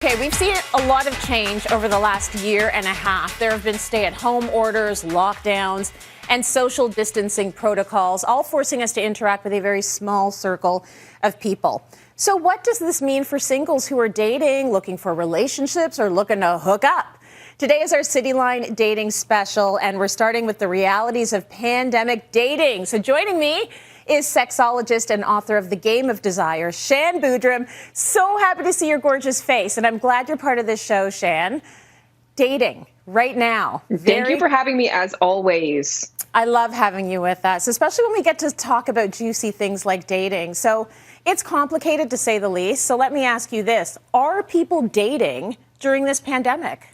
Okay, we've seen a lot of change over the last year and a half. There have been stay-at-home orders, lockdowns, and social distancing protocols, all forcing us to interact with a very small circle of people. So what does this mean for singles who are dating, looking for relationships, or looking to hook up? Today is our Cityline dating special, and we're starting with the realities of pandemic dating. So joining me is sexologist and author of The Game of Desire, Shannon Boodram. So happy to see your gorgeous face, and I'm glad you're part of this show, Shan. Dating right now. Thank you for having me, as always. I love having you with us, especially when we get to talk about juicy things like dating. So it's complicated, to say the least. So let me ask you this. Are people dating during this pandemic?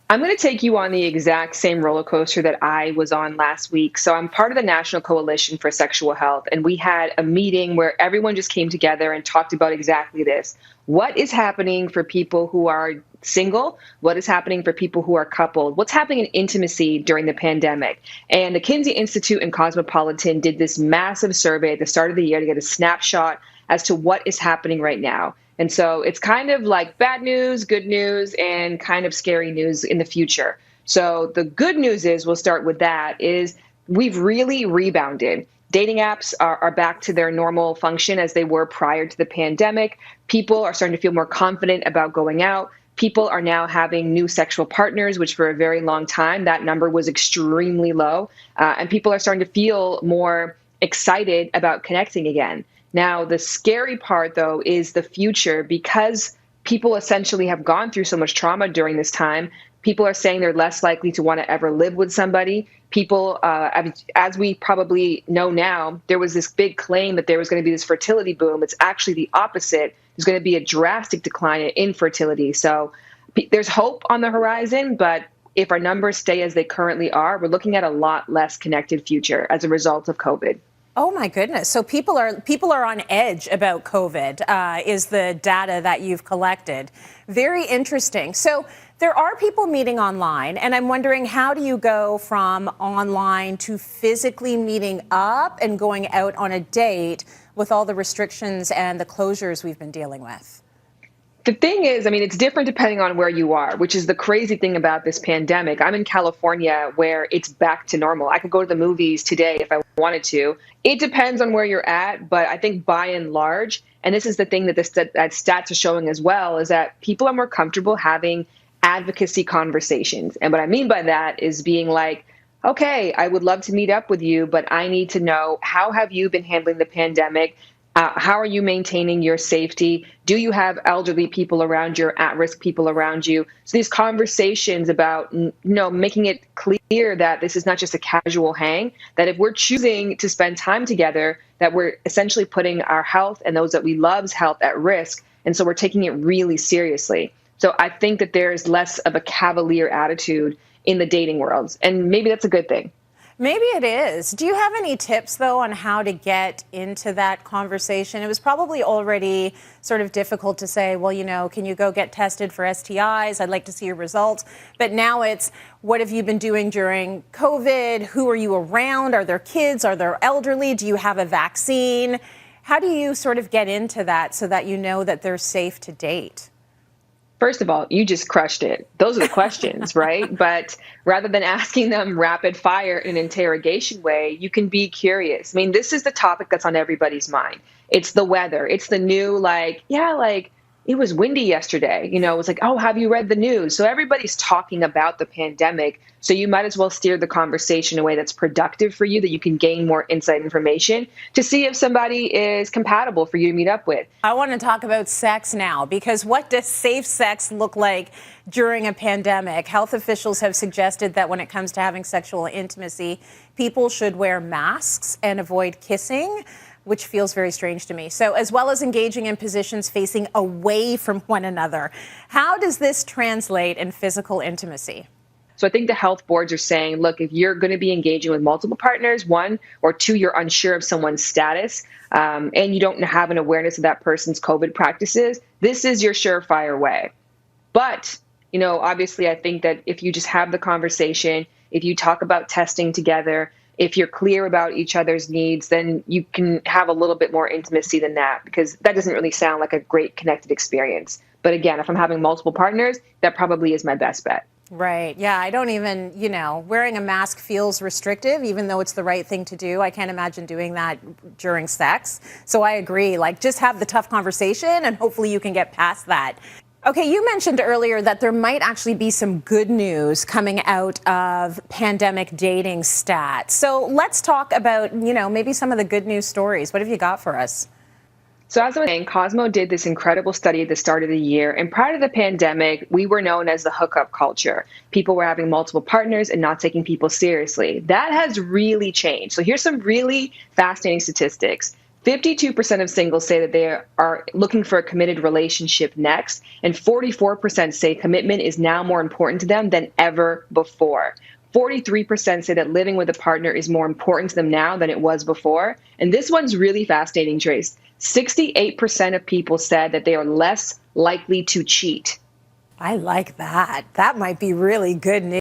I'm going to take you on the exact same roller coaster that I was on last week. So I'm part of the National Coalition for Sexual Health, and we had a meeting where everyone just came together and talked about exactly this. What is happening for people who are single? What is happening for people who are coupled? What's happening in intimacy during the pandemic? And the Kinsey Institute and Cosmopolitan did this massive survey at the start of the year to get a snapshot as to what is happening right now. And so it's kind of like bad news, good news, and kind of scary news in the future. So the good news is, we'll start with that, is we've really rebounded. Dating apps are back to their normal function as they were prior to the pandemic. People are starting to feel more confident about going out. People are now having new sexual partners, which for a very long time, that number was extremely low. And people are starting to feel more excited about connecting again. Now, the scary part, though, is the future, because people essentially have gone through so much trauma during this time. People are saying they're less likely to want to ever live with somebody. People, as we probably know now, there was this big claim that there was going to be this fertility boom. It's actually the opposite. There's going to be a drastic decline in infertility. So there's hope on the horizon, but if our numbers stay as they currently are, we're looking at a lot less connected future as a result of COVID. Oh my goodness. So people are on edge about COVID, is the data that you've collected. Very interesting. So there are people meeting online, and I'm wondering, how do you go from online to physically meeting up and going out on a date with all the restrictions and the closures we've been dealing with? The thing is, I mean, it's different depending on where you are, which is the crazy thing about this pandemic. I'm in California, where it's back to normal. I could go to the movies today if I wanted to. It depends on where you're at, but I think by and large, and this is the thing that that stats are showing as well, is that people are more comfortable having advocacy conversations. And what I mean by that is being like, okay, I would love to meet up with you, but I need to know, how have you been handling the pandemic? How are you maintaining your safety? Do you have elderly people around you, or at-risk people around you? So these conversations about, making it clear that this is not just a casual hang, that if we're choosing to spend time together, that we're essentially putting our health and those that we love's health at risk. And so we're taking it really seriously. So I think that there's less of a cavalier attitude in the dating world, and maybe that's a good thing. Maybe it is. Do you have any tips, though, on how to get into that conversation? It was probably already sort of difficult to say, well, can you go get tested for STIs? I'd like to see your results. But now it's, what have you been doing during COVID? Who are you around? Are there kids? Are there elderly? Do you have a vaccine? How do you sort of get into that so that you know that they're safe to date? First of all, you just crushed it. Those are the questions, right? But rather than asking them rapid fire in an interrogation way, you can be curious. I mean, this is the topic that's on everybody's mind. It's the weather. It's the new, it was windy yesterday. It's like, oh, have you read the news? So everybody's talking about the pandemic. So you might as well steer the conversation in a way that's productive for you, that you can gain more insight information to see if somebody is compatible for you to meet up with. I want to talk about sex now, because what does safe sex look like during a pandemic? Health officials have suggested that when it comes to having sexual intimacy, people should wear masks and avoid kissing, which feels very strange to me. So as well as engaging in positions facing away from one another, how does this translate in physical intimacy? So I think the health boards are saying, look, if you're going to be engaging with multiple partners, one, or two, you're unsure of someone's status, and you don't have an awareness of that person's COVID practices, this is your surefire way. But, obviously, I think that if you just have the conversation, if you talk about testing together, if you're clear about each other's needs, then you can have a little bit more intimacy than that, because that doesn't really sound like a great connected experience. But again, if I'm having multiple partners, that probably is my best bet. Right. Yeah. I don't even, wearing a mask feels restrictive, even though it's the right thing to do. I can't imagine doing that during sex. So I agree. Like, just have the tough conversation and hopefully you can get past that. Okay, you mentioned earlier that there might actually be some good news coming out of pandemic dating stats. So let's talk about, maybe some of the good news stories. What have you got for us? So as I was saying, Cosmo did this incredible study at the start of the year. And prior to the pandemic, we were known as the hookup culture. People were having multiple partners and not taking people seriously. That has really changed. So here's some really fascinating statistics. 52% of singles say that they are looking for a committed relationship next, and 44% say commitment is now more important to them than ever before. 43% say that living with a partner is more important to them now than it was before. And this one's really fascinating, Trace. 68% of people said that they are less likely to cheat. I like that. That might be really good news.